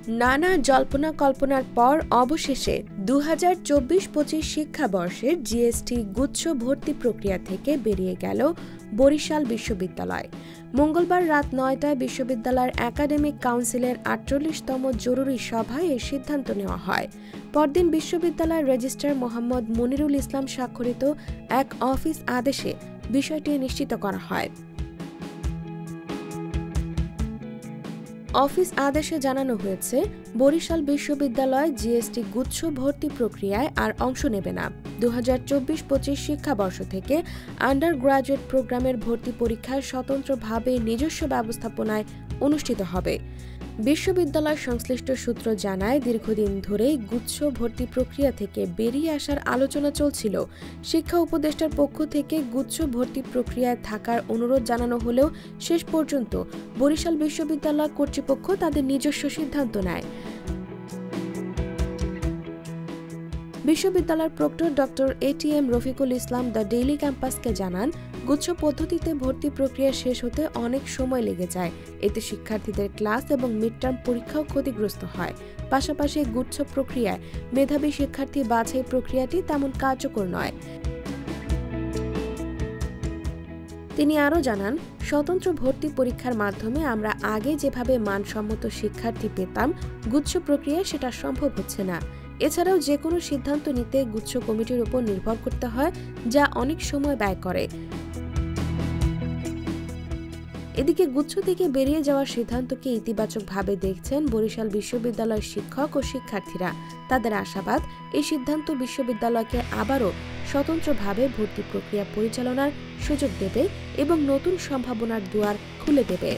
নানা জল্পনা কল্পনার পর অবশেষে 2024-25 শিক্ষাবর্ষের জিএসটি গুচ্ছ ভর্তি প্রক্রিয়া থেকে বেরিয়ে গেল বরিশাল বিশ্ববিদ্যালয়। মঙ্গলবার রাত 9টায় বিশ্ববিদ্যালয়ের একাডেমিক কাউন্সিলের 48তম জরুরি সভায় এই সিদ্ধান্ত নেওয়া হয়। পরদিন বিশ্ববিদ্যালয়ের রেজিস্ট্রার মোহাম্মদ মনিরুল ইসলাম স্বাক্ষরিত এক অফিস আদেশে বিষয়টি নিশ্চিত করা হয়। অফিস আদেশে জানানো হয়েছে, বরিশাল বিশ্ববিদ্যালয় জিএসটি গুচ্ছ ভর্তি প্রক্রিয়ায় আর অংশ নেবে না। 2024-25 শিক্ষাবর্ষ থেকে আন্ডার গ্রাজুয়েট প্রোগ্রামের ভর্তি পরীক্ষা স্বতন্ত্রভাবে নিজস্ব ব্যবস্থাপনায় অনুষ্ঠিত হবে। বিশ্ববিদ্যালয় সংশ্লিষ্ট সূত্র জানায়, দীর্ঘদিন ধরেই গুচ্ছ ভর্তি প্রক্রিয়া থেকে বেরিয়ে আসার আলোচনা চলছিল। শিক্ষা উপদেষ্টার পক্ষ থেকে গুচ্ছ ভর্তি প্রক্রিয়ায় থাকার অনুরোধ জানানো হলেও শেষ পর্যন্ত বরিশাল বিশ্ববিদ্যালয় কর্তৃপক্ষ তাদের নিজস্ব সিদ্ধান্ত নেয়। বিশ্ববিদ্যালয়ের proctor doctor ATM Rafiqul Islam the Daily ক্যাম্পাসকে জানান, গুচ্ছ পদ্ধতিতে ভর্তি প্রক্রিয়া শেষ হতে অনেক সময় লেগে যায়। এতে শিক্ষার্থীদের ক্লাস এবং মিড টার্ম পরীক্ষাও ক্ষতিগ্রস্ত হয়। পাশাপাশি গুচ্ছ প্রক্রিয়ায় মেধাবী শিক্ষার্থী বাছাই প্রক্রিয়াটি তেমন কার্যকর নয়। তিনি আরও জানান, স্বতন্ত্র ভর্তি পরীক্ষার মাধ্যমে আমরা আগে যেভাবে মানসম্মত শিক্ষার্থী পেতাম, গুচ্ছ প্রক্রিয়ায় সেটা সম্ভব হচ্ছে না। এছাড়াও যে কোনো সিদ্ধান্ত নিতে গুচ্ছ কমিটির উপর নির্ভর করতে হয়, যা অনেক সময় ব্যয় করে। এদিকে গুচ্ছ থেকে বেরিয়ে যাওয়ার সিদ্ধান্তকে ইতিবাচকভাবে দেখছেন বরিশাল বিশ্ববিদ্যালয়ের শিক্ষক ও শিক্ষার্থীরা। তাদের আশাবাদ, এই সিদ্ধান্ত বিশ্ববিদ্যালয়কে আবারও স্বতন্ত্রভাবে ভর্তি প্রক্রিয়া পরিচালনার সুযোগ দেবে এবং নতুন সম্ভাবনার দুয়ার খুলে দেবে।